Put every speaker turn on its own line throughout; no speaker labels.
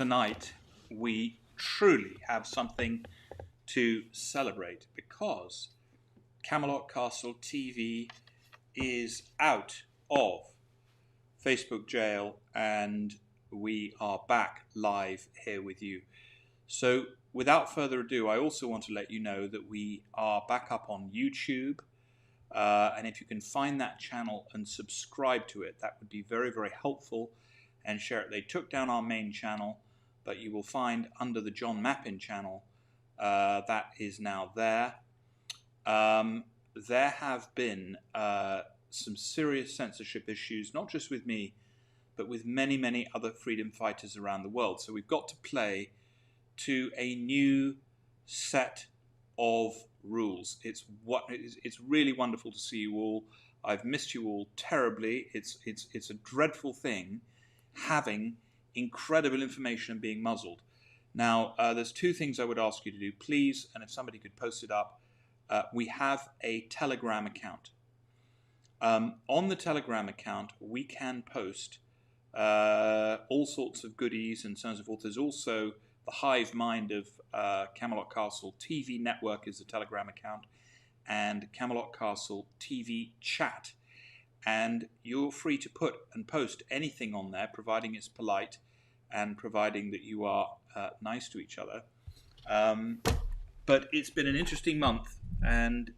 tonight we truly have something to celebrate because Camelot TV is out of Facebook jail and we are back live here with you. So without further ado, I also want to let you know that we are back up on YouTube. And if you can find that channel and subscribe to it, that would be very, very helpful, and share it. They took down our main channel, but you will find under the John Mappin channel, that is now there. There have been some serious censorship issues, not just with me, but with many, many other freedom fighters around the world. So we've got to play to a new set of rules. It's really wonderful to see you all. I've missed you all terribly. It's a dreadful thing having incredible information being muzzled. Now, there's two things I would ask you to do, please, and if somebody could post it up. We have a Telegram account. On the Telegram account, we can post all sorts of goodies and so on and so forth. There's also the hive mind of Camelot Castle TV Network is the Telegram account, and Camelot Castle TV Chat. And you're free to put and post anything on there, providing it's polite and providing that you are nice to each other. But it's been an interesting month, and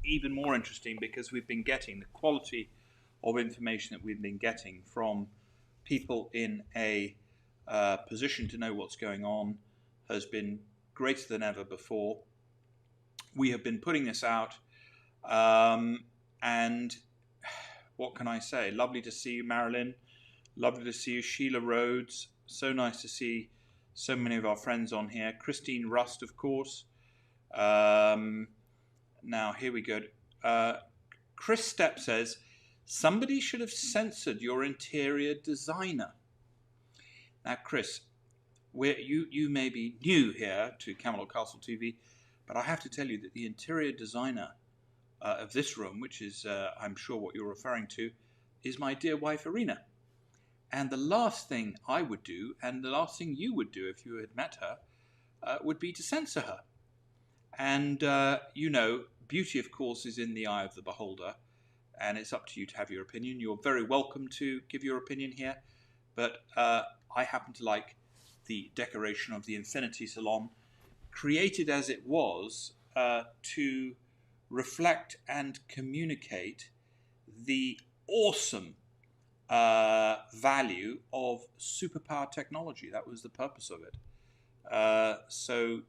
even more interesting because we've been getting the quality of information that we've been getting from people in a position to know what's going on has been greater than ever before. We have been putting this out, and what can I say? Lovely to see you, Marilyn. Lovely to see you, Sheila Rhodes. So nice to see so many of our friends on here. Christine Rust, of course. Now, here we go. Chris Stepp says, somebody should have censored your interior designer. Now, Chris, you may be new here to Camelot Castle TV, but I have to tell you that the interior designer of this room, which is, I'm sure what you're referring to, is my dear wife, Irina. And the last thing I would do, and the last thing you would do if you had met her, would be to censor her. And, you know, beauty, of course, is in the eye of the beholder, and it's up to you to have your opinion. You're very welcome to give your opinion here, but I happen to like the decoration of the Infinity Salon, created as it was to reflect and communicate the awesome value of superpower technology. That was the purpose of it. So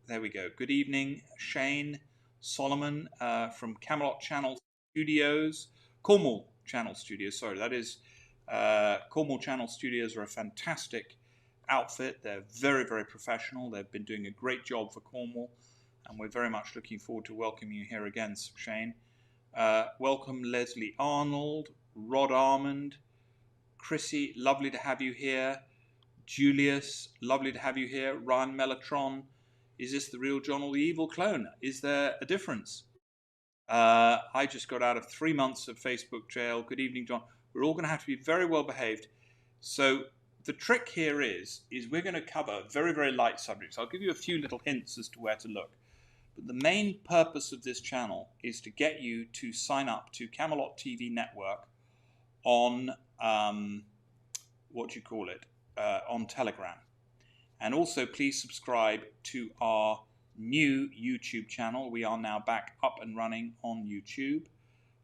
there we go. Good evening, Shane Solomon from Camelot Channel Studios, Cornwall Channel Studios. Sorry, that is Cornwall Channel Studios are a fantastic outfit. They're very, very professional. They've been doing a great job for Cornwall, and we're very much looking forward to welcoming you here again, Shane. Welcome, Leslie Arnold, Rod Armand, Chrissy, lovely to have you here. Julius, lovely to have you here. Ryan Mellotron, is this the real John or the evil clone? Is there a difference? I just got out of 3 months of Facebook jail. Good evening, John. We're all going to have to be very well behaved. So the trick here is we're going to cover very, very light subjects. I'll give you a few little hints as to where to look. But the main purpose of this channel is to get you to sign up to Camelot TV Network on, on Telegram. And also please subscribe to our new YouTube channel. We are now back up and running on YouTube,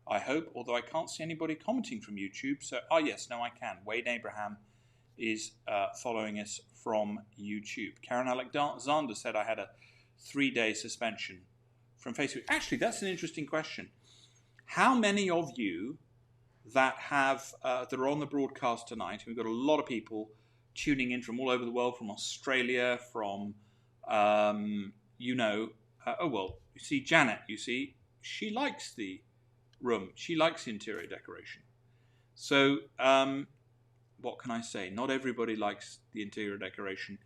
I hope, although I can't see anybody commenting from YouTube. So, yes, no, I can. Wade Abraham is following us from YouTube. Karen Alexander said I had a 3-day suspension from Facebook. Actually, that's an interesting question. How many of you that are on the broadcast tonight, we've got a lot of people tuning in from all over the world, from Australia, from, you see Janet, she likes the room. She likes the interior decoration. So, what can I say? Not everybody likes the interior decoration,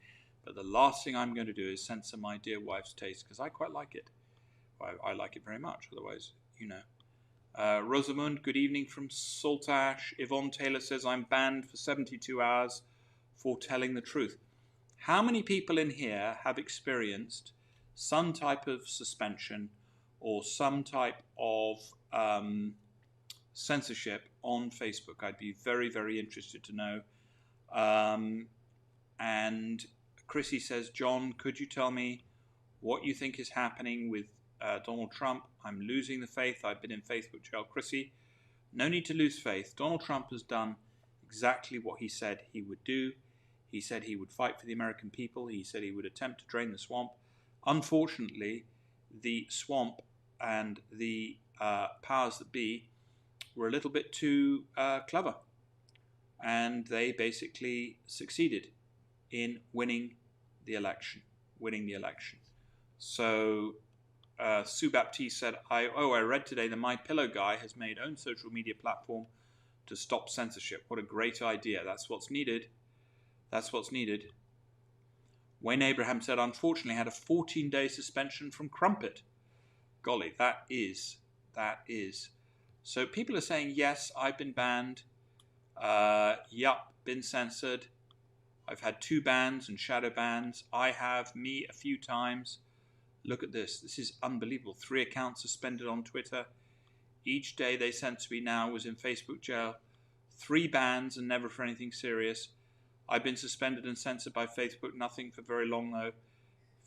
but the last thing I'm going to do is censor my dear wife's taste, because I quite like it. I like it very much, otherwise, you know. Rosamund, good evening from Saltash. Yvonne Taylor says, I'm banned for 72 hours for telling the truth. How many people in here have experienced some type of suspension or some type of censorship on Facebook? I'd be very, very interested to know. And Chrissy says, John, could you tell me what you think is happening with Donald Trump? I'm losing the faith. I've been in Facebook jail. Chrissy, no need to lose faith. Donald Trump has done exactly what he said he would do. He said he would fight for the American people. He said he would attempt to drain the swamp. Unfortunately, the swamp and the powers that be were a little bit too clever. And they basically succeeded in winning the election. So Sue Baptiste said, I read today that My Pillow guy has made own social media platform to stop censorship. What a great idea. That's what's needed. Wayne Abraham said, unfortunately, had a 14-day suspension from Crumpet. Golly, that is. So people are saying, yes, I've been banned. Been censored. I've had 2 bans and shadow bans. I have, me, a few times. Look at this. This is unbelievable. 3 accounts suspended on Twitter. Each day they censor me now was in Facebook jail. 3 bans and never for anything serious. I've been suspended and censored by Facebook. Nothing for very long, though.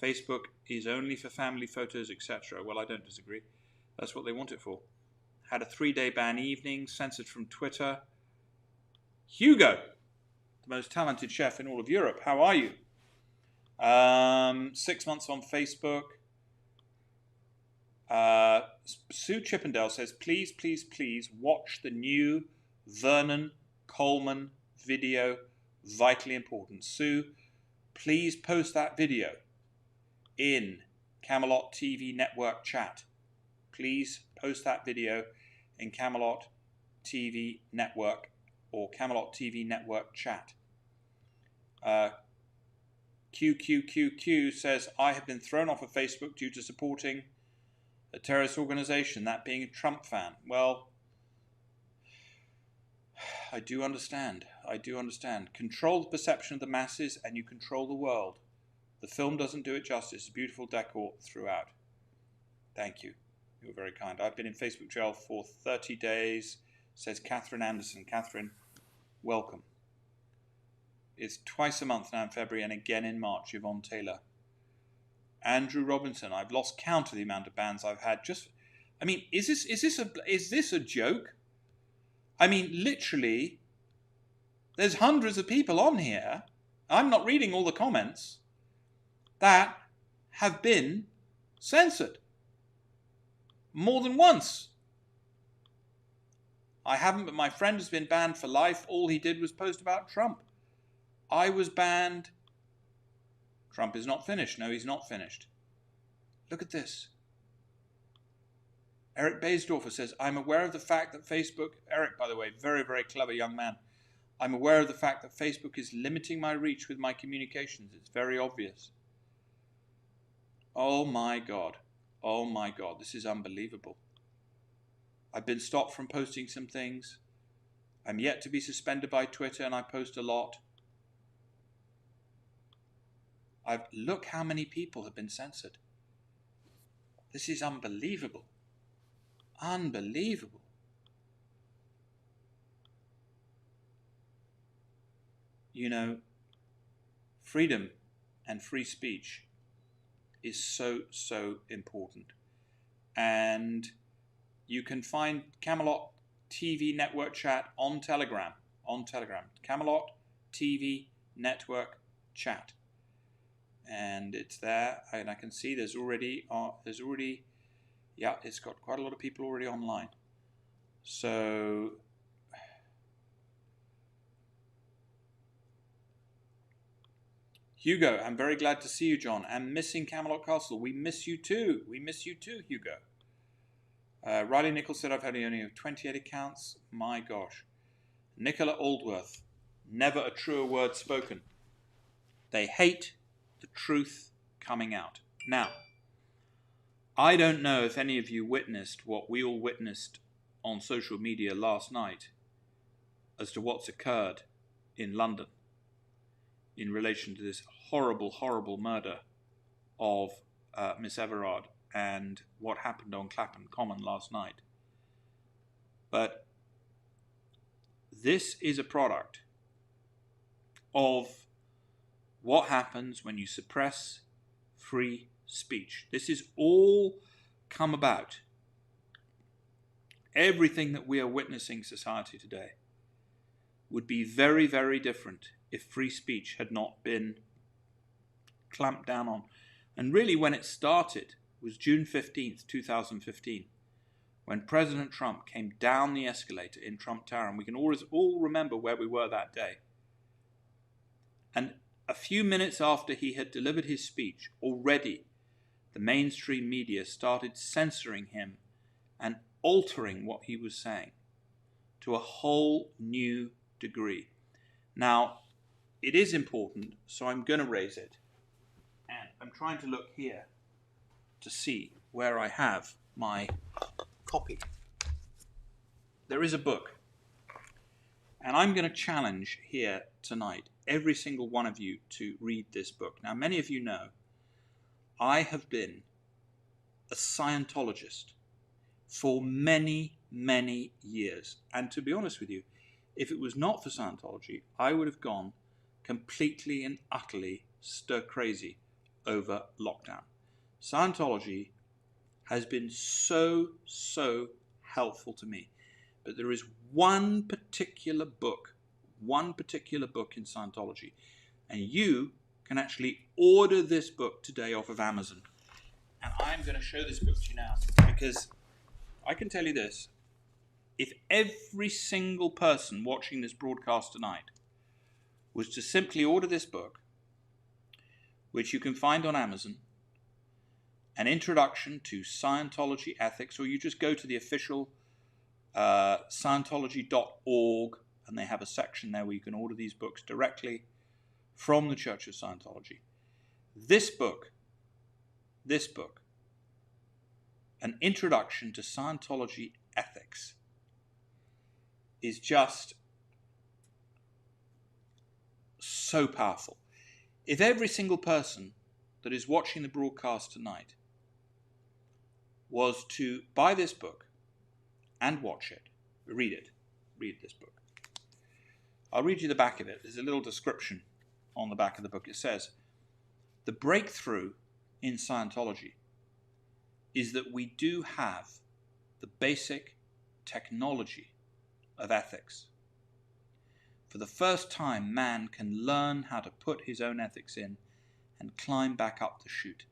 Facebook is only for family photos, etc. Well, I don't disagree. That's what they want it for. Had a 3-day ban evening, censored from Twitter. Hugo, the most talented chef in all of Europe. How are you? 6 months on Facebook. Sue Chippendale says, please, please, please watch the new Vernon Coleman video. Vitally important. Sue, please post that video in Camelot TV Network chat. Please post that video in Camelot TV Network or Camelot TV Network chat. QQQQ says, I have been thrown off of Facebook due to supporting a terrorist organization, that being a Trump fan. Well, I do understand. Control the perception of the masses and you control the world. The film doesn't do it justice. Beautiful decor throughout. Thank you. You're very kind. I've been in Facebook jail for 30 days, says Catherine Anderson. Catherine, welcome. It's twice a month now in February and again in March. Yvonne Taylor. Andrew Robinson, I've lost count of the amount of bans I've had. Is this a joke? I mean, literally, there's hundreds of people on here, I'm not reading all the comments, that have been censored. More than once. I haven't, but my friend has been banned for life. All he did was post about Trump. I was banned. Trump is not finished. No, he's not finished. Look at this. Eric Baysdorfer says, I'm aware of the fact that Facebook... Eric, by the way, very, very clever young man. I'm aware of the fact that Facebook is limiting my reach with my communications. It's very obvious. Oh my God. Oh my God. This is unbelievable. I've been stopped from posting some things. I'm yet to be suspended by Twitter and I post a lot. Look how many people have been censored. This is unbelievable. Unbelievable. You know, freedom and free speech is so, so important. And you can find Camelot TV Network chat on Telegram. Camelot TV Network chat. And it's there, and I can see it's got quite a lot of people already online. So, Hugo, I'm very glad to see you, John. I'm missing Camelot Castle. We miss you too. Hugo. Riley Nichols said I've had only 28 accounts. My gosh. Nicola Aldworth, never a truer word spoken. They hate the truth coming out. Now, I don't know if any of you witnessed what we all witnessed on social media last night as to what's occurred in London. in relation to this horrible, horrible murder of Miss Everard and what happened on Clapham Common last night. But this is a product of what happens when you suppress free speech. This is all come about. Everything that we are witnessing in society today would be very, very different if free speech had not been clamped down on. And really when it started was June 15th, 2015, when President Trump came down the escalator in Trump Tower, and we can always all remember where we were that day. And a few minutes after he had delivered his speech, already the mainstream media started censoring him and altering what he was saying to a whole new degree. Now, it is important, so I'm going to raise it. And I'm trying to look here to see where I have my copy. There is a book. And I'm going to challenge here tonight every single one of you to read this book. Now, many of you know I have been a Scientologist for many, many years. And to be honest with you, if it was not for Scientology, I would have gone completely and utterly stir crazy over lockdown. Scientology has been so helpful to me. But there is one particular book in Scientology, and you can actually order this book today off of Amazon. And I'm going to show this book to you now, because I can tell you this: if every single person watching this broadcast tonight was to simply order this book, which you can find on Amazon, An Introduction to Scientology Ethics, or you just go to the official Scientology.org, and they have a section there where you can order these books directly from the Church of Scientology. This book, An Introduction to Scientology Ethics, is just so powerful. If every single person that is watching the broadcast tonight was to buy this book and watch it, read this book. I'll read you the back of it. There's a little description on the back of the book. It says, the breakthrough in Scientology is that we do have the basic technology of ethics. For the first time, man can learn how to put his own ethics in and climb back up the chute.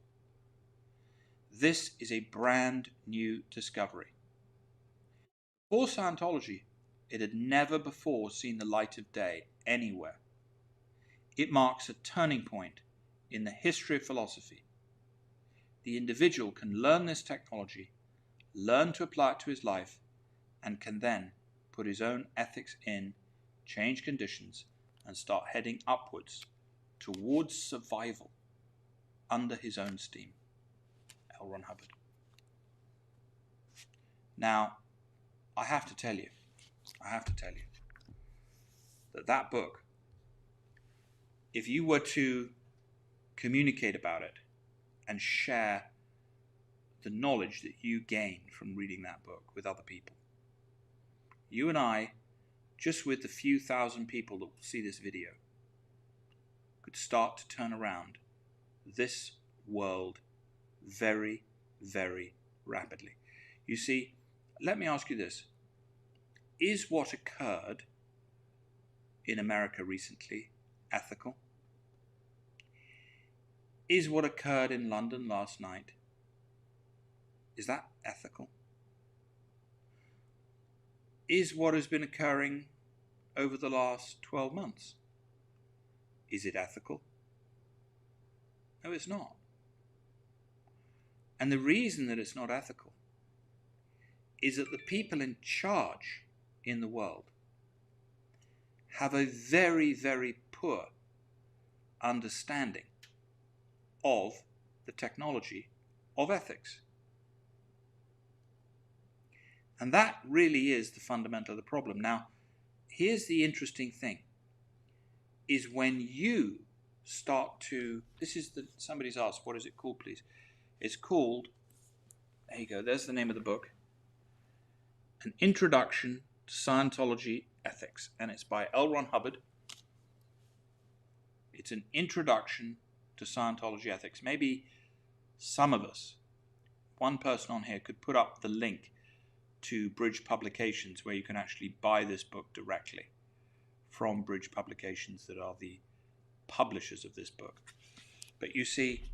This is a brand new discovery. For Scientology, it had never before seen the light of day anywhere. It marks a turning point in the history of philosophy. The individual can learn this technology, learn to apply it to his life, and can then put his own ethics in, change conditions, and start heading upwards towards survival under his own steam. L. Ron Hubbard. Now, I have to tell you that book, if you were to communicate about it and share the knowledge that you gain from reading that book with other people, you and I, just with the few thousand people that will see this video, could start to turn around this world very, very rapidly. You see, let me ask you this. Is what occurred in America recently ethical? Is what occurred in London last night, is that ethical? Is what has been occurring over the last 12 months, is it ethical? No, it's not. And the reason that it's not ethical is that the people in charge in the world have a very, very poor understanding of the technology of ethics. And that really is the fundamental of the problem. Now, here's the interesting thing, is when you start to, somebody's asked, what is it called, please? It's called, there you go, there's the name of the book, An Introduction to Scientology Ethics, and it's by L. Ron Hubbard. It's an introduction to Scientology ethics. Maybe some of us, one person on here, could put up the link to Bridge Publications where you can actually buy this book directly from Bridge Publications, that are the publishers of this book. But you see,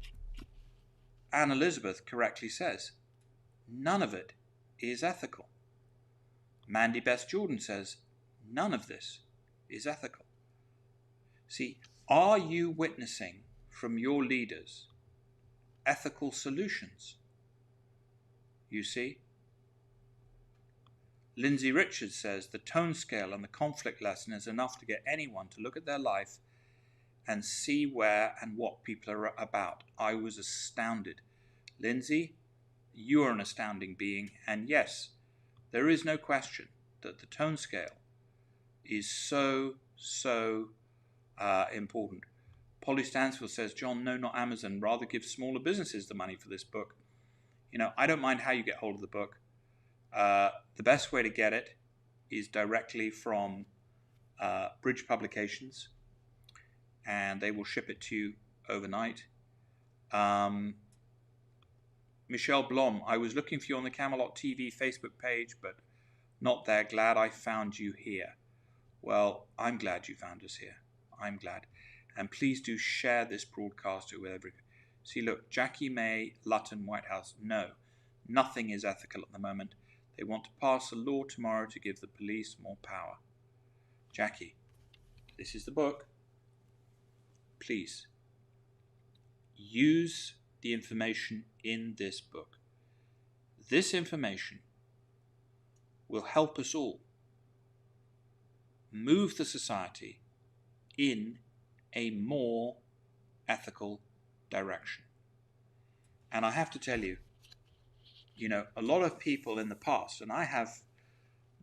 Anne Elizabeth correctly says, none of it is ethical. Mandy Beth Jordan says, none of this is ethical. See, are you witnessing from your leaders ethical solutions? You see? Lindsay Richards says, the tone scale and the conflict lesson is enough to get anyone to look at their life and see where and what people are about. I was astounded. Lindsay, you are an astounding being, and yes, there is no question that the tone scale is so important. Polly Stansfield says, John, no, not Amazon. Rather give smaller businesses the money for this book. You know, I don't mind how you get hold of the book. The best way to get it is directly from Bridge Publications, and they will ship it to you overnight. Michelle Blom, I was looking for you on the Camelot TV Facebook page, but not there. Glad I found you here. Well, I'm glad you found us here. I'm glad. And please do share this broadcast with everyone. See, look, Jackie May, Lutton, White House. No, nothing is ethical at the moment. They want to pass a law tomorrow to give the police more power. Jackie, this is the book. Please, use the information in this book. This information will help us all move the society in a more ethical direction. And I have to tell you, you know, a lot of people in the past, and I have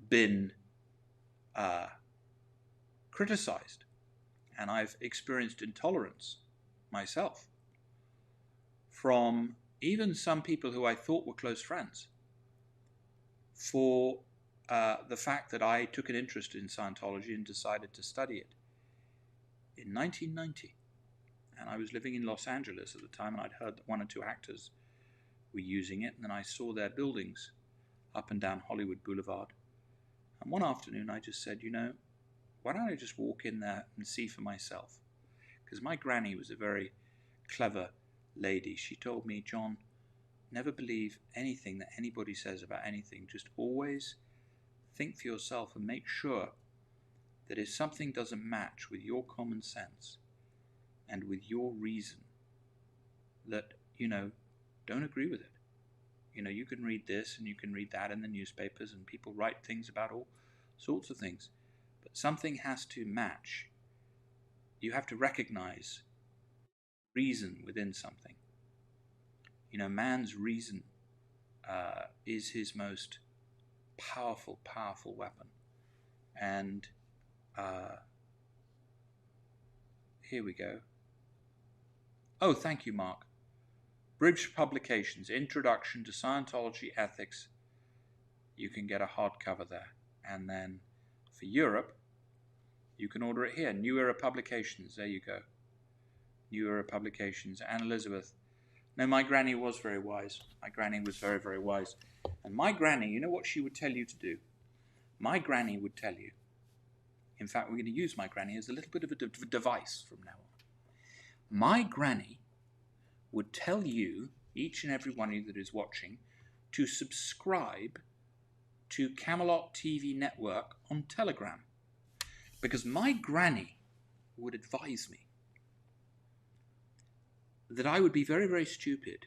been criticized, and I've experienced intolerance myself from even some people who I thought were close friends for the fact that I took an interest in Scientology and decided to study it in 1990. And I was living in Los Angeles at the time, and I'd heard that one or two actors were using it, and then I saw their buildings up and down Hollywood Boulevard. And one afternoon I just said, you know, why don't I just walk in there and see for myself? Because my granny was a very clever lady. She told me, John, never believe anything that anybody says about anything. Just always think for yourself and make sure that if something doesn't match with your common sense and with your reason, that, you know, don't agree with it. You know, you can read this and you can read that in the newspapers, and people write things about all sorts of things, but something has to match. You have to recognize reason within something. You know, man's reason is his most powerful weapon. And here we go. Oh, thank you, Mark. Bridge Publications, Introduction to Scientology Ethics. You can get a hardcover there. And then for Europe, you can order it here. New Era Publications. There you go. New Era Publications. Anne Elizabeth. No, my granny was very wise. My granny was very, very wise. And my granny, you know what she would tell you to do? My granny would tell you. In fact, we're going to use my granny as a little bit of a device from now on. My granny would tell you, each and every one of you that is watching, to subscribe to Camelot TV Network on Telegram. Because my granny would advise me that I would be very, very stupid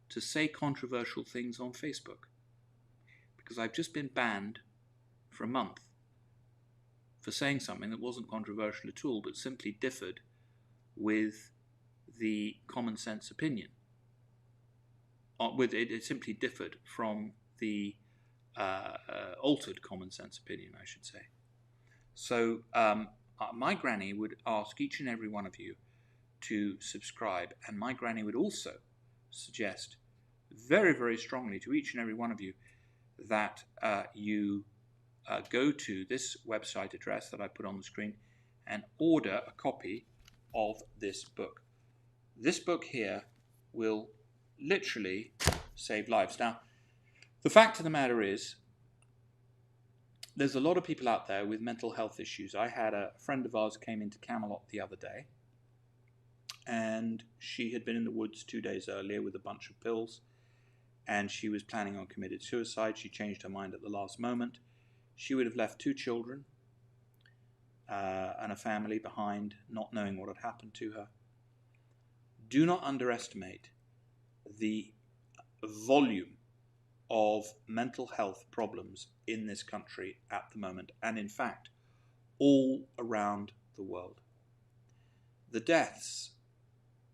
to say controversial things on Facebook. Because I've just been banned for a month for saying something that wasn't controversial at all, but simply differed with the common sense opinion. It simply differed from the altered common sense opinion, I should say. So my granny would ask each and every one of you to subscribe. And my granny would also suggest very, very strongly to each and every one of you that you go to this website address that I put on the screen and order a copy of this book. This book here will literally save lives. Now, the fact of the matter is, there's a lot of people out there with mental health issues. I had a friend of ours came into Camelot the other day, and she had been in the woods 2 days earlier with a bunch of pills, and she was planning on committing suicide. She changed her mind at the last moment. She would have left 2 children and a family behind, not knowing what had happened to her. Do not underestimate the volume of mental health problems in this country at the moment, and in fact, all around the world. The deaths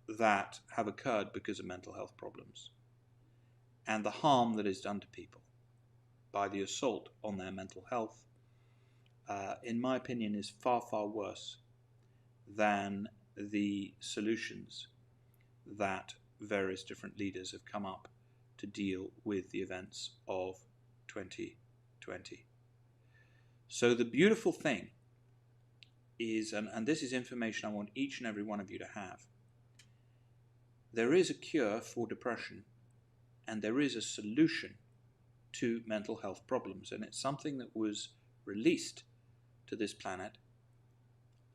that have occurred because of mental health problems and the harm that is done to people by the assault on their mental health, in my opinion, is far, far worse than the solutions that various different leaders have come up to deal with the events of 2020. So the beautiful thing is, and this is information I want each and every one of you to have, there is a cure for depression and there is a solution to mental health problems, and it's something that was released to this planet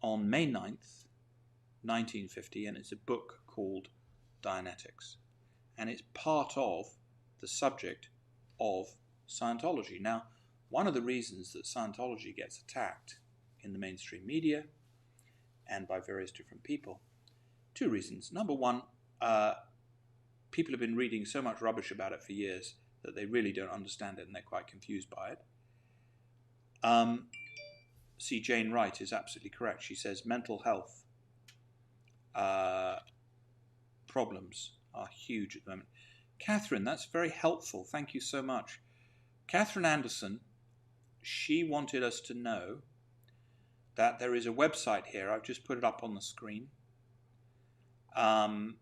on May 9th, 1950, and it's a book called Dianetics. And it's part of the subject of Scientology. Now, one of the reasons that Scientology gets attacked in the mainstream media and by various different people, 2 reasons. Number one, people have been reading so much rubbish about it for years that they really don't understand it and they're quite confused by it. See, Jane Wright is absolutely correct. She says mental health problems are huge at the moment. Catherine, that's very helpful. Thank you so much. Catherine Anderson, she wanted us to know that there is a website here. I've just put it up on the screen. And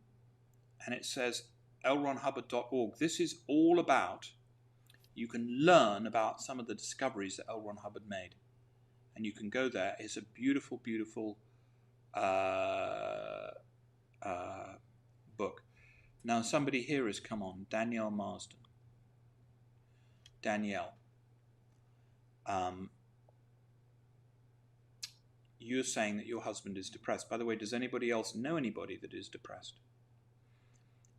it says lronhubbard.org. This is all about, you can learn about some of the discoveries that L. Ron Hubbard made. And you can go there. It's a beautiful, beautiful book. Now somebody here has come on, Danielle Marsden. Danielle, you're saying that your husband is depressed. By the way, does anybody else know anybody that is depressed?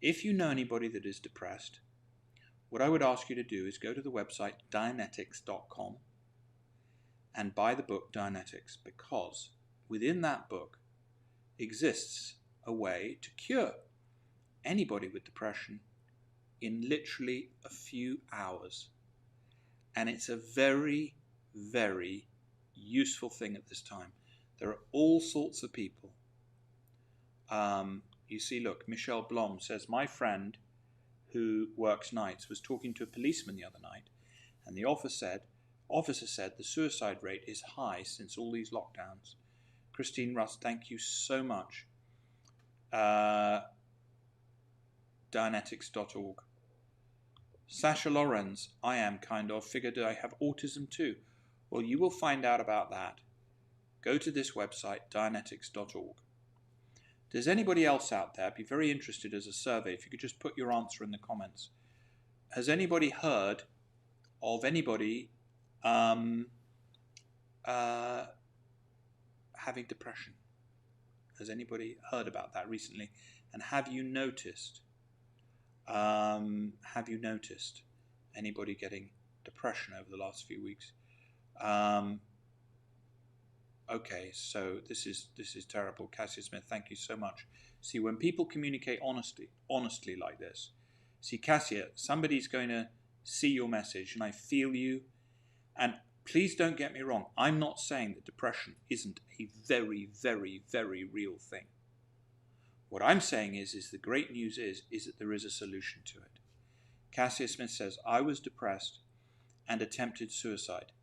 If you know anybody that is depressed, what I would ask you to do is go to the website dianetics.com and buy the book Dianetics, because within that book exists a way to cure anybody with depression in literally a few hours. And it's a very, very useful thing at this time. There are all sorts of people. You see, look, Michelle Blom says, my friend who works nights was talking to a policeman the other night, and the officer said the suicide rate is high since all these lockdowns. Christine Russ, thank you so much. Dianetics.org. Sasha Lorenz, I am kind of, figured I have autism too. Well, you will find out about that. Go to this website, Dianetics.org. Does anybody else out there, I'd be very interested as a survey, if you could just put your answer in the comments. Has anybody heard of anybody having depression? Has anybody heard about that recently? And have you noticed anybody getting depression over the last few weeks? Okay, so this is terrible. Cassia Smith, thank you so much. See, when people communicate honestly like this, see, Cassia, somebody's going to see your message, and I feel you. And please don't get me wrong. I'm not saying that depression isn't a very, very, very real thing. What I'm saying is the great news is that there is a solution to it. Cassia Smith says, I was depressed and attempted suicide,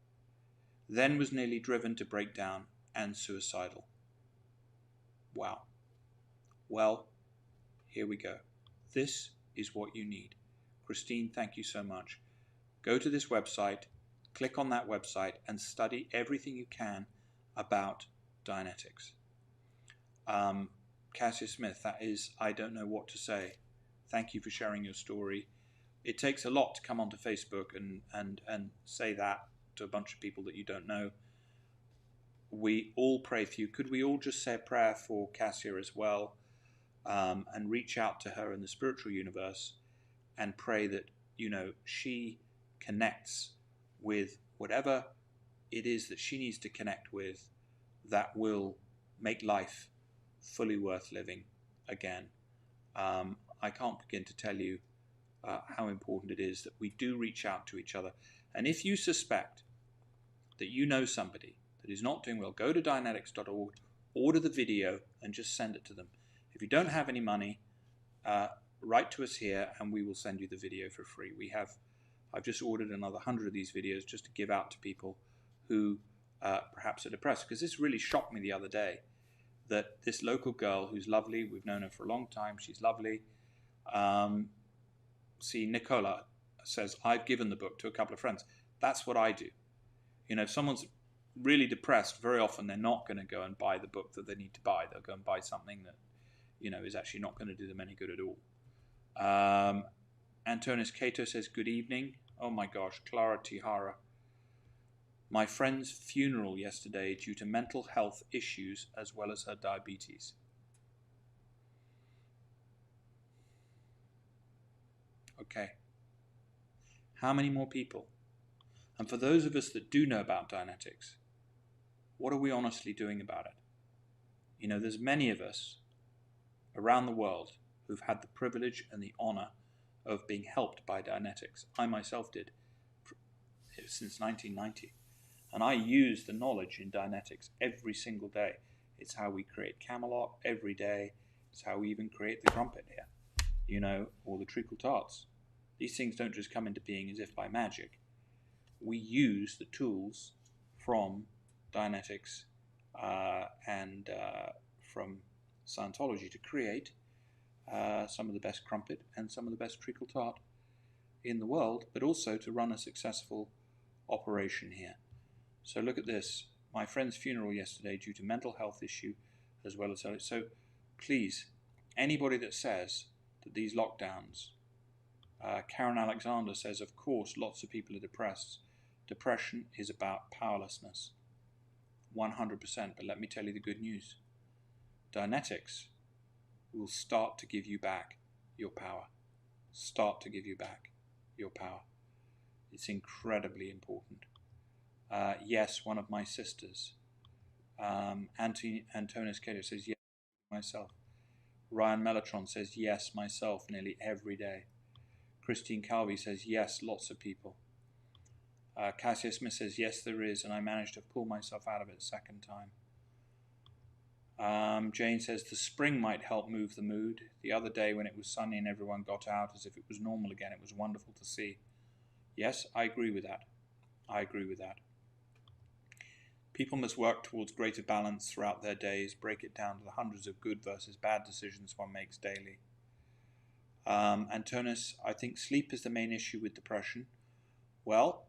then was nearly driven to break down and suicidal. Wow. Well, here we go. This is what you need. Christine, thank you so much. Go to this website, click on that website, and study everything you can about Dianetics. Cassia Smith, that is, I don't know what to say. Thank you for sharing your story. It takes a lot to come onto Facebook and say that to a bunch of people that you don't know. We all pray for you. Could we all just say a prayer for Cassia as well, and reach out to her in the spiritual universe and pray that, she connects with whatever it is that she needs to connect with that will make life fully worth living again. I can't begin to tell you how important it is that we do reach out to each other. And if you suspect that you know somebody that is not doing well, go to Dianetics.org, order the video, and just send it to them. If you don't have any money, write to us here and we will send you the video for free. I've just ordered another 100 of these videos just to give out to people who perhaps are depressed, because this really shocked me the other day, that this local girl who's lovely, we've known her for a long time, she's lovely. See, Nicola says, I've given the book to a couple of friends. That's what I do. If someone's really depressed, very often they're not going to go and buy the book that they need to buy. They'll go and buy something that, is actually not going to do them any good at all. Antonis Cato says, good evening. Oh my gosh, Clara Tihara. My friend's funeral yesterday due to mental health issues as well as her diabetes. Okay. How many more people? And for those of us that do know about Dianetics, what are we honestly doing about it? There's many of us around the world who've had the privilege and the honor of being helped by Dianetics. I myself did since 1990. And I use the knowledge in Dianetics every single day. It's how we create Camelot every day. It's how we even create the crumpet here, or the treacle tarts. These things don't just come into being as if by magic. We use the tools from Dianetics and from Scientology to create some of the best crumpet and some of the best treacle tart in the world, but also to run a successful operation here. So look at this. My friend's funeral yesterday due to mental health issue as well as... So please, anybody that says that these lockdowns... Karen Alexander says, of course, lots of people are depressed. Depression is about powerlessness. 100%. But let me tell you the good news. Dianetics will start to give you back your power. Start to give you back your power. It's incredibly important. Yes, one of my sisters. Antonis Cato says, yes, myself. Ryan Mellotron says, yes, myself, nearly every day. Christine Calvi says, yes, lots of people. Cassia Smith says, yes, there is, and I managed to pull myself out of it a second time. Jane says, the spring might help move the mood. The other day when it was sunny and everyone got out as if it was normal again, it was wonderful to see. Yes, I agree with that. I agree with that. People must work towards greater balance throughout their days, break it down to the hundreds of good versus bad decisions one makes daily. Antonis, I think sleep is the main issue with depression. Well,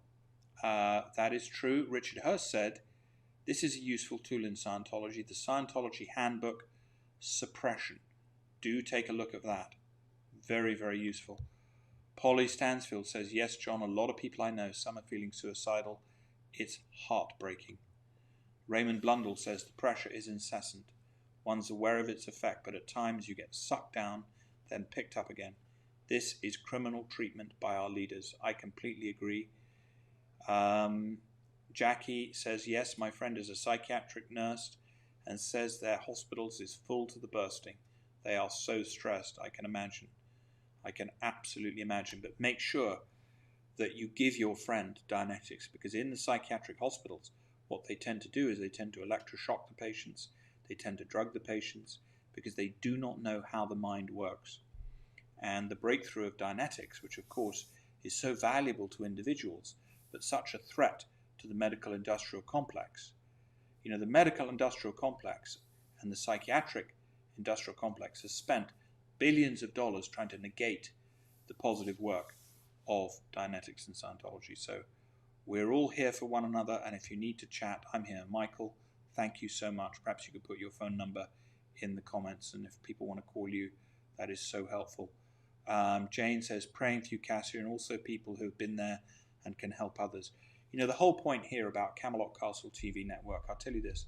that is true. Richard Hurst said, this is a useful tool in Scientology. The Scientology Handbook, Suppression. Do take a look at that. Very, very useful. Polly Stansfield says, yes, John, a lot of people I know, some are feeling suicidal. It's heartbreaking. Raymond Blundell says, the pressure is incessant. One's aware of its effect, but at times you get sucked down, then picked up again. This is criminal treatment by our leaders. I completely agree. Jackie says, yes, my friend is a psychiatric nurse and says their hospitals is full to the bursting. They are so stressed, I can imagine. I can absolutely imagine. But make sure that you give your friend Dianetics, because in the psychiatric hospitals, what they tend to do is they tend to electroshock the patients. They tend to drug the patients because they do not know how the mind works. And the breakthrough of Dianetics, which of course is so valuable to individuals, but such a threat to the medical industrial complex. The medical industrial complex and the psychiatric industrial complex has spent billions of dollars trying to negate the positive work of Dianetics and Scientology. So we're all here for one another, and if you need to chat, I'm here. Michael, thank you so much. Perhaps you could put your phone number in the comments, and if people want to call you, that is so helpful. Jane says, praying for you, Cassia, and also people who have been there and can help others. You know, the whole point here about Camelot Castle TV network, I'll tell you this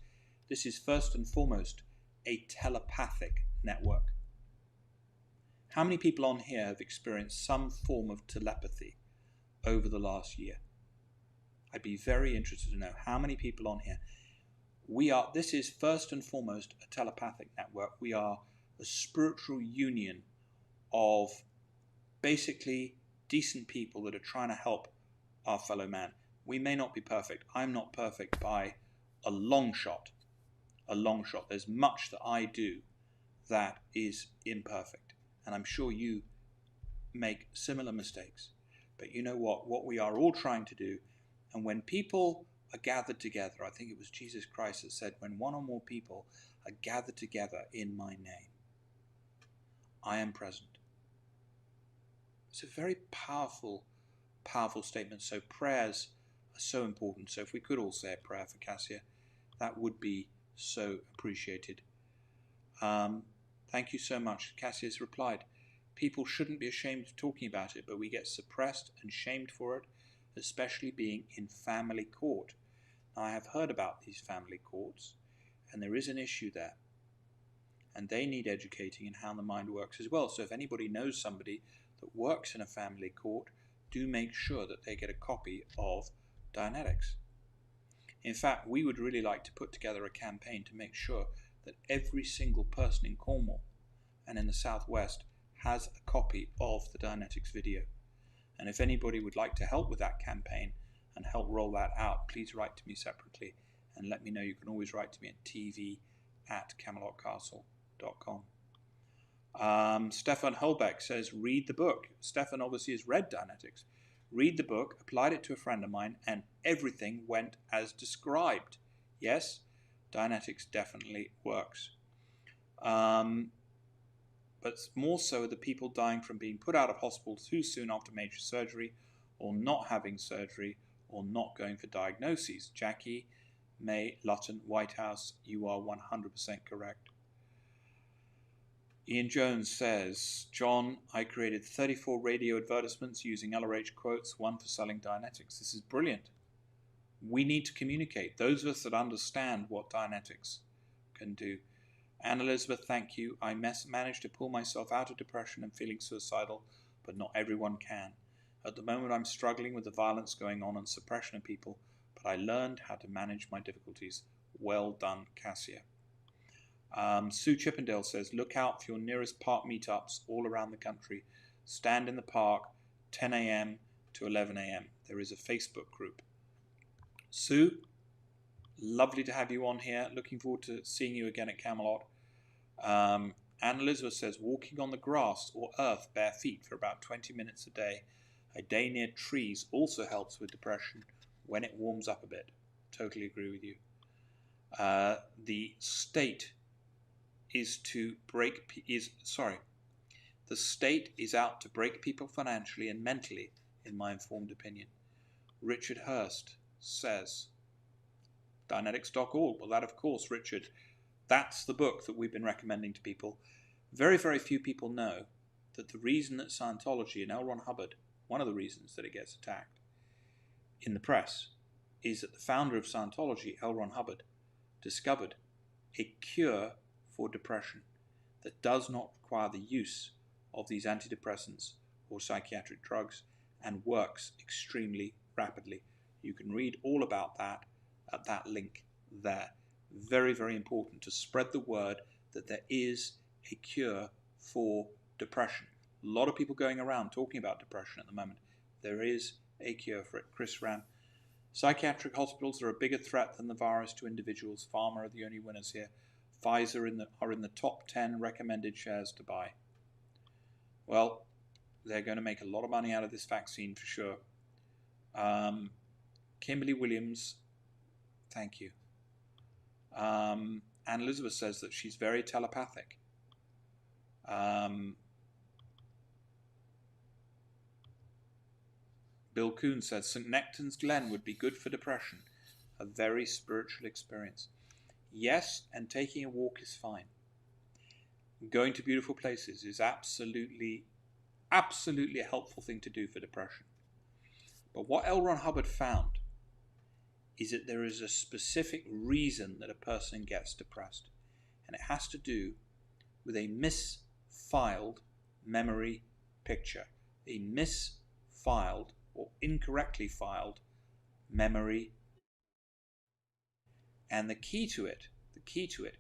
is first and foremost a telepathic network. How many people on here have experienced some form of telepathy over the last year? I'd be very interested to know how many people on here. This is first and foremost a telepathic network. We are a spiritual union of basically decent people that are trying to help our fellow man. We may not be perfect. I'm not perfect by a long shot. A long shot. There's much that I do that is imperfect. And I'm sure you make similar mistakes. But you know what? What we are all trying to do, and when people are gathered together, I think it was Jesus Christ that said, when one or more people are gathered together in my name, I am present. It's a very powerful, powerful statement. So prayers are so important. So if we could all say a prayer for Cassia, that would be so appreciated. Thank you so much. Cassia's replied, people shouldn't be ashamed of talking about it, but we get suppressed and shamed for it, especially being in family court. Now, I have heard about these family courts, and there is an issue there. And they need educating in how the mind works as well. So if anybody knows somebody that works in a family court, do make sure that they get a copy of Dianetics. In fact, we would really like to put together a campaign to make sure that every single person in Cornwall and in the Southwest has a copy of the Dianetics video. And if anybody would like to help with that campaign and help roll that out, please write to me separately and let me know. You can always write to me at tv@camelotcastle.com. Stefan Holbeck says, read the book. Stefan obviously has read Dianetics. Read the book, applied it to a friend of mine, and everything went as described. Yes, Dianetics definitely works. But more so the people dying from being put out of hospital too soon after major surgery, or not having surgery, or not going for diagnoses. Jackie May Lutton, White House, you are 100% correct. Ian Jones says, John, I created 34 radio advertisements using LRH quotes, one for selling Dianetics. This is brilliant. We need to communicate. Those of us that understand what Dianetics can do. Anne Elizabeth, thank you. I managed to pull myself out of depression and feeling suicidal, but not everyone can. At the moment, I'm struggling with the violence going on and suppression of people, but I learned how to manage my difficulties. Well done, Cassia. Sue Chippendale says, look out for your nearest park meetups all around the country. Stand in the park, 10 a.m. to 11 a.m. There is a Facebook group. Sue, lovely to have you on here. Looking forward to seeing you again at Camelot. Anne Elizabeth says, walking on the grass or earth bare feet for about 20 minutes a day near trees also helps with depression when it warms up a bit. Totally agree with you. The state is out to break people financially and mentally, in my informed opinion. Richard Hurst says, Dianetics.org. Well, that, of course, Richard, that's the book that we've been recommending to people. Very, very few people know that the reason that Scientology and L. Ron Hubbard, one of the reasons that it gets attacked in the press, is that the founder of Scientology, L. Ron Hubbard, discovered a cure for depression that does not require the use of these antidepressants or psychiatric drugs and works extremely rapidly. You can read all about that at that link there. Very, very important to spread the word that there is a cure for depression. A lot of people going around talking about depression at the moment. There is a cure for it. Chris Ram. Psychiatric hospitals are a bigger threat than the virus to individuals. Pharma are the only winners here. Pfizer are in the top 10 recommended shares to buy. Well, they're going to make a lot of money out of this vaccine for sure. Kimberly Williams, thank you. Anne Elizabeth says that she's very telepathic. Bill Coon says St. Nectan's Glen would be good for depression. A very spiritual experience. Yes, and taking a walk is fine. Going to beautiful places is absolutely a helpful thing to do for depression. But what L. Ron Hubbard found is that there is a specific reason that a person gets depressed. And it has to do with a misfiled memory picture. A misfiled or incorrectly filed memory. And the key to it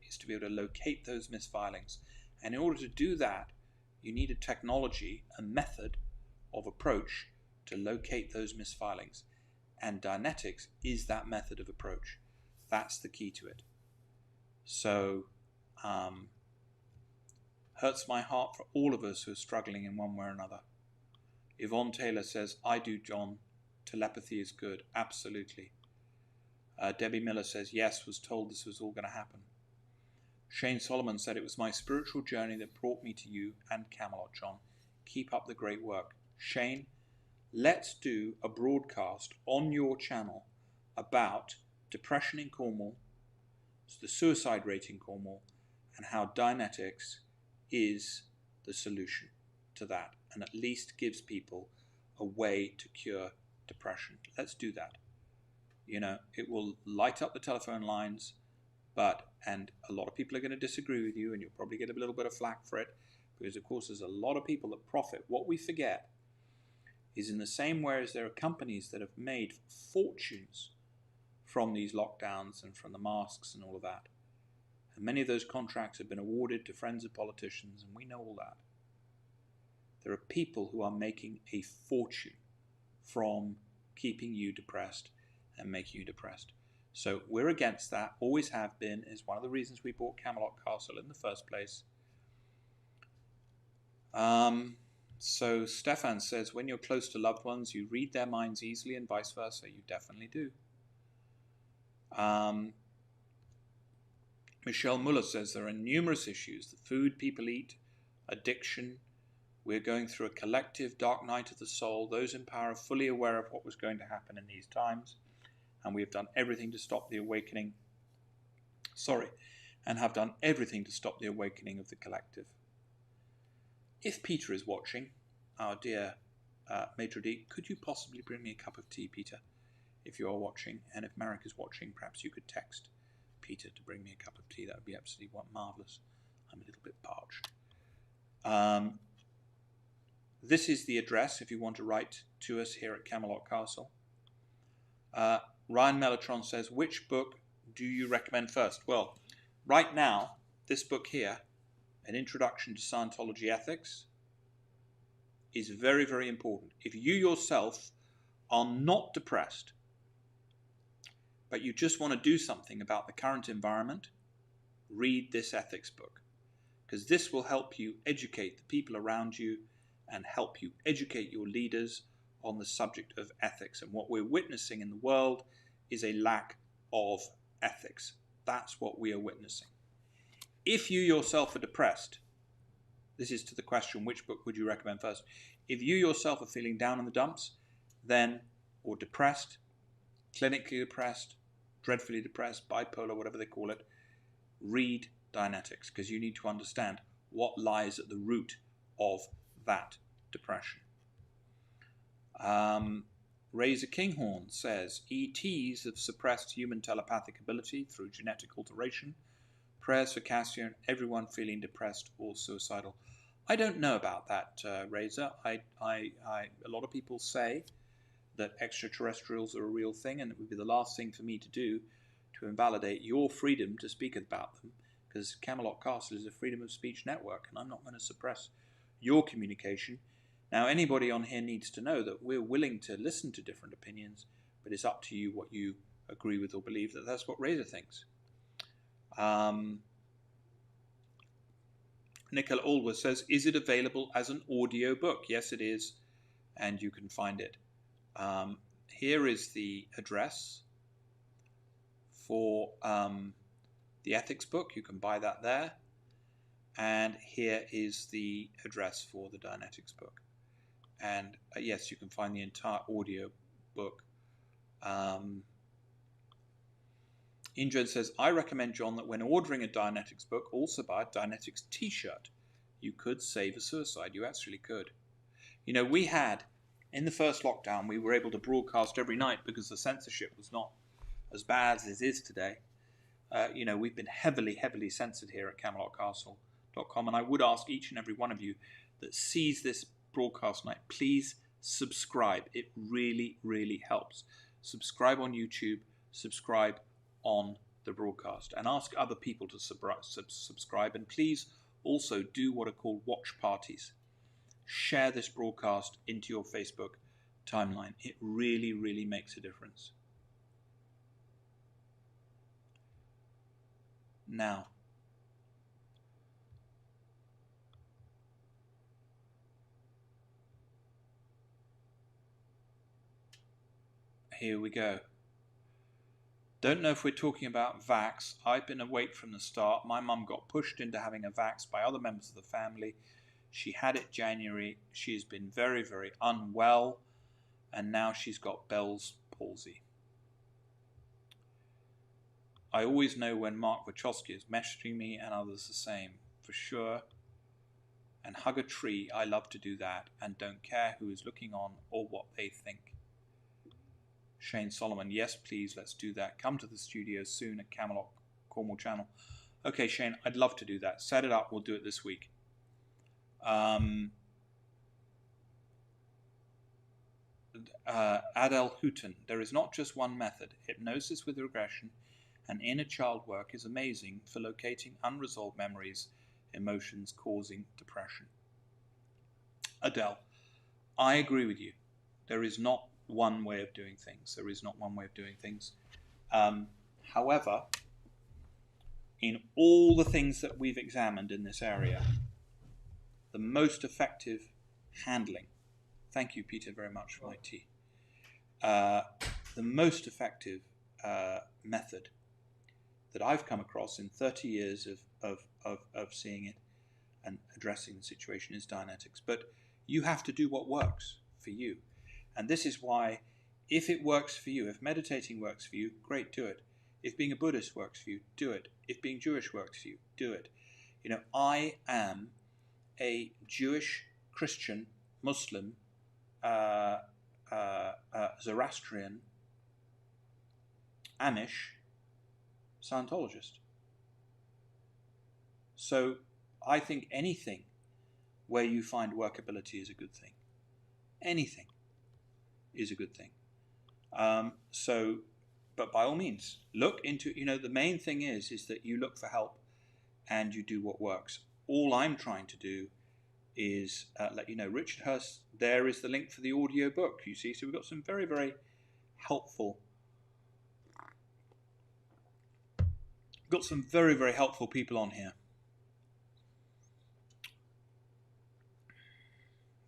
is to be able to locate those misfilings. And in order to do that, you need a technology, a method of approach to locate those misfilings. And Dianetics is that method of approach. That's the key to it. So, hurts my heart for all of us who are struggling in one way or another. Yvonne Taylor says, I do, John. Telepathy is good. Absolutely. Debbie Miller says, yes, was told this was all going to happen. Shane Solomon said, it was my spiritual journey that brought me to you and Camelot, John. Keep up the great work. Shane, let's do a broadcast on your channel about depression in Cornwall, the suicide rate in Cornwall, and how Dianetics is the solution to that, and at least gives people a way to cure depression. Let's do that. You know, it will light up the telephone lines, and a lot of people are going to disagree with you, and you'll probably get a little bit of flack for it, because of course there's a lot of people that profit. What we forget is in the same way as there are companies that have made fortunes from these lockdowns and from the masks and all of that. And many of those contracts have been awarded to friends of politicians, and we know all that. There are people who are making a fortune from keeping you depressed and making you depressed. So we're against that, always have been, is one of the reasons we bought Camelot Castle in the first place. So Stefan says, when you're close to loved ones, you read their minds easily and vice versa. You definitely do. Michelle Muller says, there are numerous issues. The food people eat, addiction. We're going through a collective dark night of the soul. Those in power are fully aware of what was going to happen in these times. And we have done everything to stop the awakening. And have done everything to stop the awakening of the collective. If Peter is watching, our dear Maitre d', could you possibly bring me a cup of tea, Peter, if you are watching? And if Marek is watching, perhaps you could text Peter to bring me a cup of tea. That would be absolutely marvellous. I'm a little bit parched. This is the address if you want to write to us here at Camelot Castle. Ryan Mellotron says, which book do you recommend first? Well, right now, this book here, An Introduction to Scientology Ethics, is very, very important. If you yourself are not depressed, but you just want to do something about the current environment, read this ethics book, because this will help you educate the people around you and help you educate your leaders on the subject of ethics. And what we're witnessing in the world is a lack of ethics. That's what we are witnessing. If you yourself are depressed, this is to the question, which book would you recommend first? If you yourself are feeling down in the dumps, or depressed, clinically depressed, dreadfully depressed, bipolar, whatever they call it, read Dianetics, because you need to understand what lies at the root of that depression. Razor Kinghorn says, ETs have suppressed human telepathic ability through genetic alteration. Prayers for Cassia and everyone feeling depressed or suicidal. I don't know about that, Razor. A lot of people say that extraterrestrials are a real thing, and it would be the last thing for me to do to invalidate your freedom to speak about them, because Camelot Castle is a freedom of speech network, and I'm not going to suppress your communication. Now, anybody on here needs to know that we're willing to listen to different opinions, but it's up to you what you agree with or believe. That's what Razor thinks. Nicola Alworth says, is it available as an audio book? Yes, it is, and you can find it. Here is the address for the ethics book. You can buy that there. And here is the address for the Dianetics book. And yes, you can find the entire audio book. Indred says, I recommend, John, that when ordering a Dianetics book, also buy a Dianetics t-shirt. You could save a suicide. You actually could. You know, we had, in the first lockdown, we were able to broadcast every night because the censorship was not as bad as it is today. You know, we've been heavily, heavily censored here at CamelotCastle.com, and I would ask each and every one of you that sees this broadcast night, please subscribe. It really, really helps. Subscribe on YouTube, subscribe on the broadcast, and ask other people to subscribe. And please also do what are called watch parties. Share this broadcast into your Facebook timeline. It really, really makes a difference. Now, here we go. Don't know if we're talking about vax. I've been awake from the start. My mum got pushed into having a vax by other members of the family. She had it January. She's been very, very unwell, and now she's got Bell's palsy. I always know when Mark Wachowski is messaging me, and others the same, for sure. And hug a tree, I love to do that, and don't care who is looking on or what they think. Shane Solomon, yes please, let's do that. Come to the studio soon at Camelot Cornwall Channel. Okay Shane, I'd love to do that. Set it up, we'll do it this week. Adele Hooton, there is not just one method. Hypnosis with regression and inner child work is amazing for locating unresolved memories, emotions causing depression. Adele, I agree with you. There is not one way of doing things. There is not one way of doing things. However, in all the things that we've examined in this area, the most effective handling, thank you Peter very much for my tea, the most effective method that I've come across in 30 years of seeing it and addressing the situation is Dianetics. But you have to do what works for you. And this is why, if it works for you, if meditating works for you, great, do it. If being a Buddhist works for you, do it. If being Jewish works for you, do it. You know, I am a Jewish, Christian, Muslim, Zoroastrian, Amish Scientologist. So I think anything where you find workability is a good thing. Anything is a good thing. But by all means, look into, you know, the main thing is that you look for help and you do what works. All I'm trying to do is let you know, Richard Hurst, there is the link for the audio book, you see. So we've got some very, very helpful, people on here.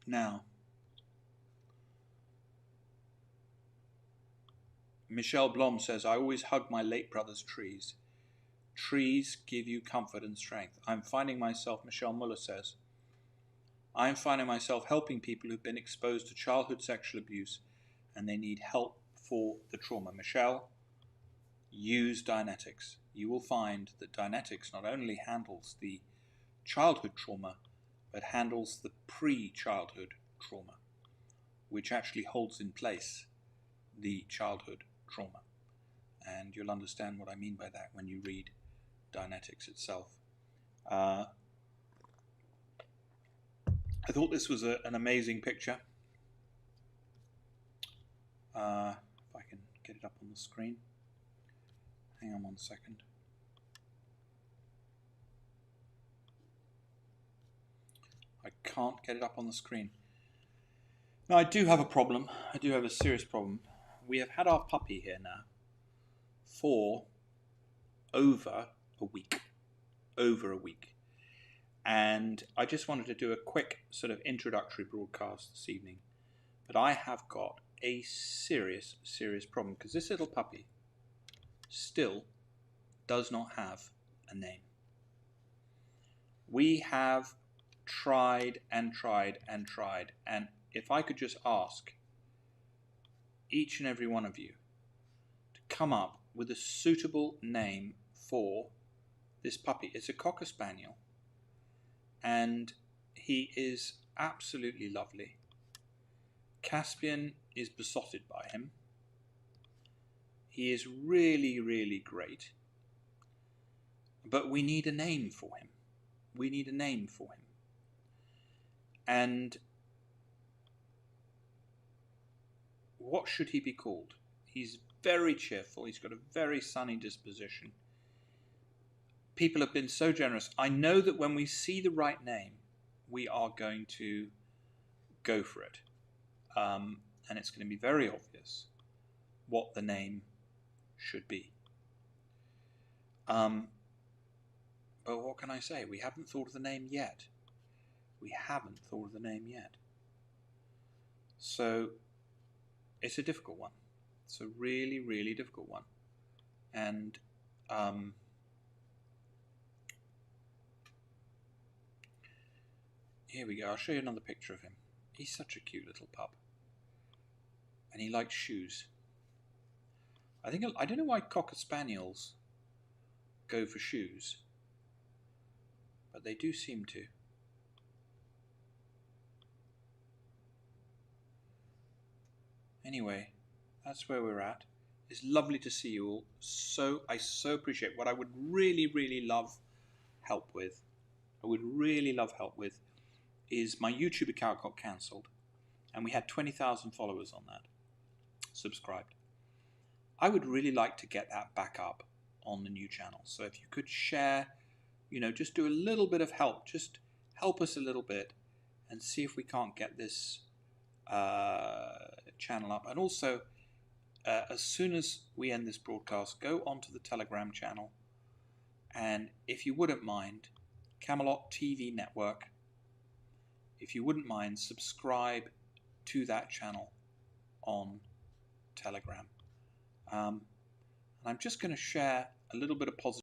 Now, Michelle Blom says, I always hug my late brother's trees. Trees give you comfort and strength. I'm finding myself, Michelle Muller says, I'm finding myself helping people who've been exposed to childhood sexual abuse and they need help for the trauma. Michelle, use Dianetics. You will find that Dianetics not only handles the childhood trauma, but handles the pre-childhood trauma, which actually holds in place the childhood trauma. And you'll understand what I mean by that when you read Dianetics itself. I thought this was an amazing picture. If I can get it up on the screen. Hang on 1 second. I can't get it up on the screen. Now, I do have a problem. I do have a serious problem. We have had our puppy here now for over a week. And I just wanted to do a quick sort of introductory broadcast this evening. But I have got a serious, serious problem because this little puppy still does not have a name. We have tried and tried and tried, and if I could just ask each and every one of you to come up with a suitable name for this puppy. It's a Cocker Spaniel, and he is absolutely lovely. Caspian is besotted by him. He is really, really great. But we need a name for him. We need a name for him. And what should he be called? He's very cheerful. He's got a very sunny disposition. People have been so generous. I know that when we see the right name, we are going to go for it. And it's going to be very obvious what the name should be. But what can I say? We haven't thought of the name yet. We haven't thought of the name yet. So it's a difficult one. It's a really, really difficult one. And here we go. I'll show you another picture of him. He's such a cute little pup. And he likes shoes. I don't know why Cocker Spaniels go for shoes, but they do seem to. Anyway, that's where we're at. It's lovely to see you all. I so appreciate what I would really, really love help with. Is my YouTube account got cancelled, and we had 20,000 followers on that, subscribed. I would really like to get that back up on the new channel. So if you could share, just do a little bit of help, just help us a little bit, and see if we can't get this channel up. And also, as soon as we end this broadcast, go onto the Telegram channel, and if you wouldn't mind, Camelot TV Network, if you wouldn't mind, subscribe to that channel on Telegram. And I'm just going to share a little bit of positive.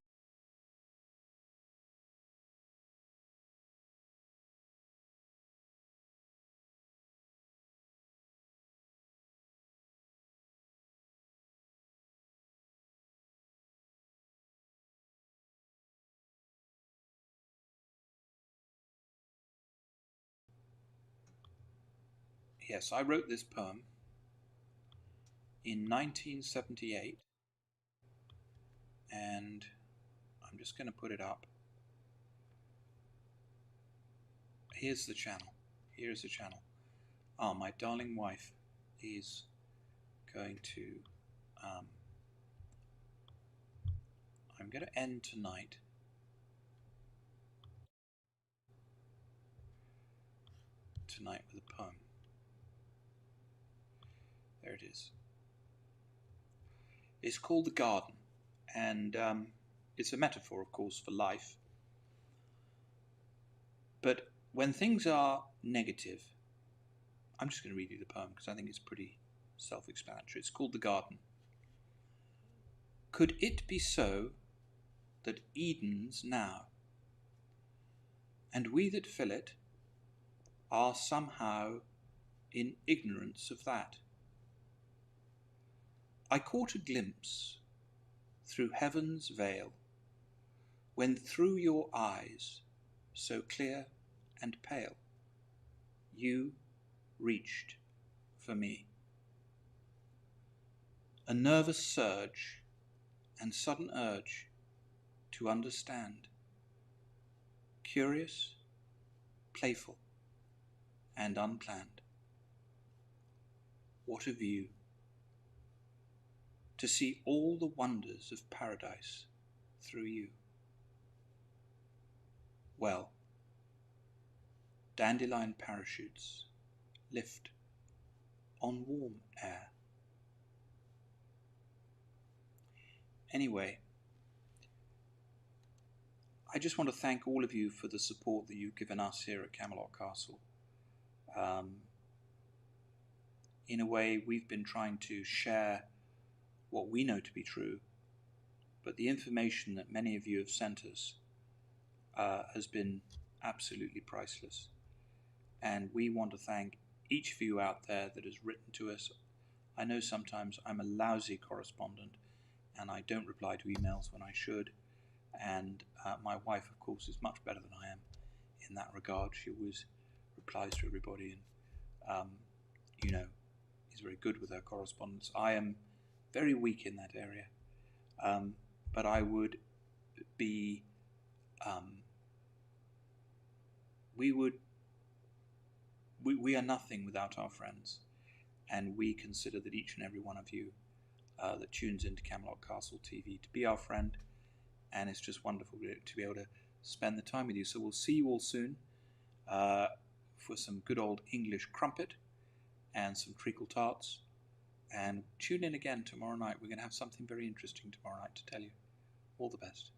Yes, I wrote this poem in 1978, and I'm just going to put it up. Here's the channel. Here's the channel. Ah, my darling wife is going to... I'm going to end tonight with a poem. There it is. It's called The Garden, and it's a metaphor, of course, for life. But when things are negative, I'm just going to read you the poem because I think it's pretty self-explanatory. It's called The Garden. Could it be so that Eden's now, and we that fill it are somehow in ignorance of that? I caught a glimpse through heaven's veil, when through your eyes, so clear and pale, you reached for me. A nervous surge and sudden urge to understand, curious, playful, and unplanned. What a view! To see all the wonders of paradise through you. Well, dandelion parachutes lift on warm air. Anyway, I just want to thank all of you for the support that you've given us here at Camelot Castle. In a way, we've been trying to share what we know to be true, but the information that many of you have sent us has been absolutely priceless. And we want to thank each of you out there that has written to us. I know sometimes I'm a lousy correspondent and I don't reply to emails when I should. And my wife, of course, is much better than I am in that regard. She always replies to everybody and, is very good with her correspondence. I am very weak in that area. But I would be, we are nothing without our friends. And we consider that each and every one of you that tunes into Camelot TV to be our friend. And it's just wonderful to be able to spend the time with you. So we'll see you all soon for some good old English crumpet and some treacle tarts. And tune in again tomorrow night. We're going to have something very interesting tomorrow night to tell you. All the best.